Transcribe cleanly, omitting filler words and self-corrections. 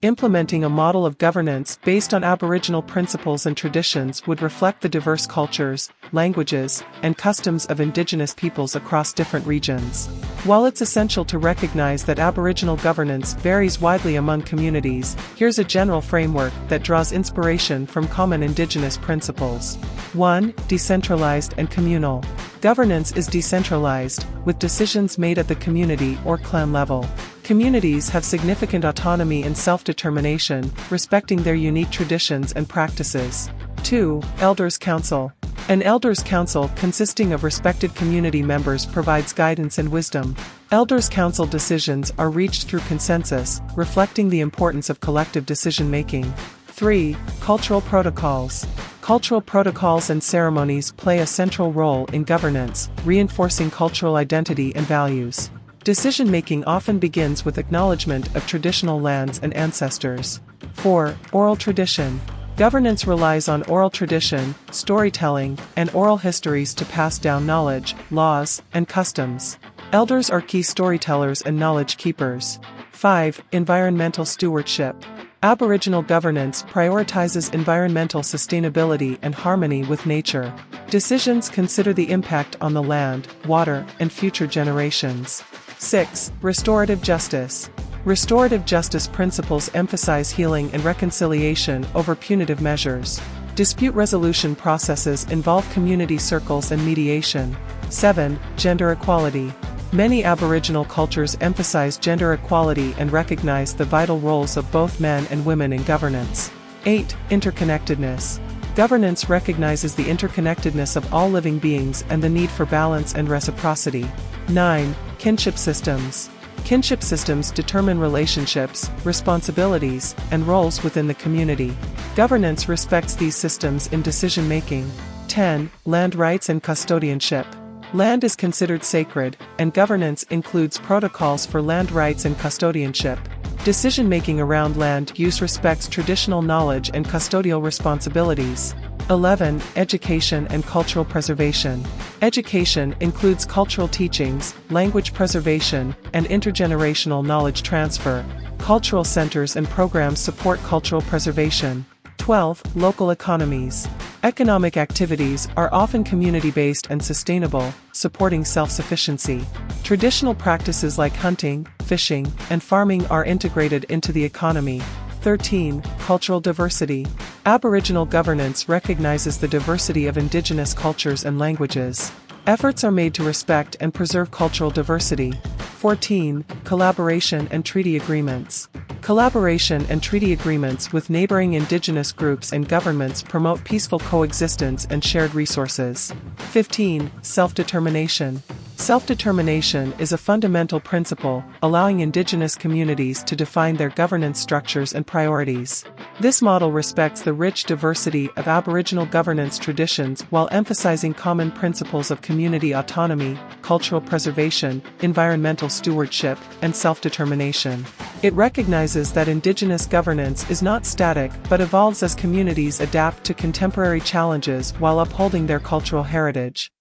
Implementing a model of governance based on Aboriginal principles and traditions would reflect the diverse cultures, languages, and customs of Indigenous peoples across different regions. While it's essential to recognize that Aboriginal governance varies widely among communities, here's a general framework that draws inspiration from common Indigenous principles. 1. Decentralized and communal. Governance is decentralized, with decisions made at the community or clan level. Communities have significant autonomy and self-determination, respecting their unique traditions and practices. 2. Elders' Council. An Elders' Council consisting of respected community members provides guidance and wisdom. Elders' Council decisions are reached through consensus, reflecting the importance of collective decision-making. 3. Cultural Protocols. Cultural protocols and ceremonies play a central role in governance, reinforcing cultural identity and values. Decision-making often begins with acknowledgement of traditional lands and ancestors. 4. Oral tradition. Governance relies on oral tradition, storytelling, and oral histories to pass down knowledge, laws, and customs. Elders are key storytellers and knowledge keepers. 5. Environmental stewardship. Aboriginal governance prioritizes environmental sustainability and harmony with nature. Decisions consider the impact on the land, water, and future generations. 6. Restorative justice. Restorative justice principles emphasize healing and reconciliation over punitive measures. Dispute resolution processes involve community circles and mediation. 7. Gender equality. Many Aboriginal cultures emphasize gender equality and recognize the vital roles of both men and women in governance. 8. Interconnectedness. Governance recognizes the interconnectedness of all living beings and the need for balance and reciprocity. 9. Kinship systems. Kinship systems determine relationships, responsibilities, and roles within the community. Governance respects these systems in decision-making. 10. Land rights and custodianship. Land is considered sacred, and governance includes protocols for land rights and custodianship. Decision-making around land use respects traditional knowledge and custodial responsibilities. 11. Education and cultural preservation. Education includes cultural teachings, language preservation, and intergenerational knowledge transfer. Cultural centers and programs support cultural preservation. 12. Local economies. Economic activities are often community-based and sustainable, supporting self-sufficiency. Traditional practices like hunting, fishing, and farming are integrated into the economy. 13. Cultural diversity. Aboriginal governance recognizes the diversity of Indigenous cultures and languages. Efforts are made to respect and preserve cultural diversity. 14. Collaboration and treaty agreements. Collaboration and treaty agreements with neighboring Indigenous groups and governments promote peaceful coexistence and shared resources. 15. Self-determination. Self-determination is a fundamental principle, allowing Indigenous communities to define their governance structures and priorities. This model respects the rich diversity of Aboriginal governance traditions while emphasizing common principles of community autonomy, cultural preservation, environmental stewardship, and self-determination. It recognizes that Indigenous governance is not static but evolves as communities adapt to contemporary challenges while upholding their cultural heritage.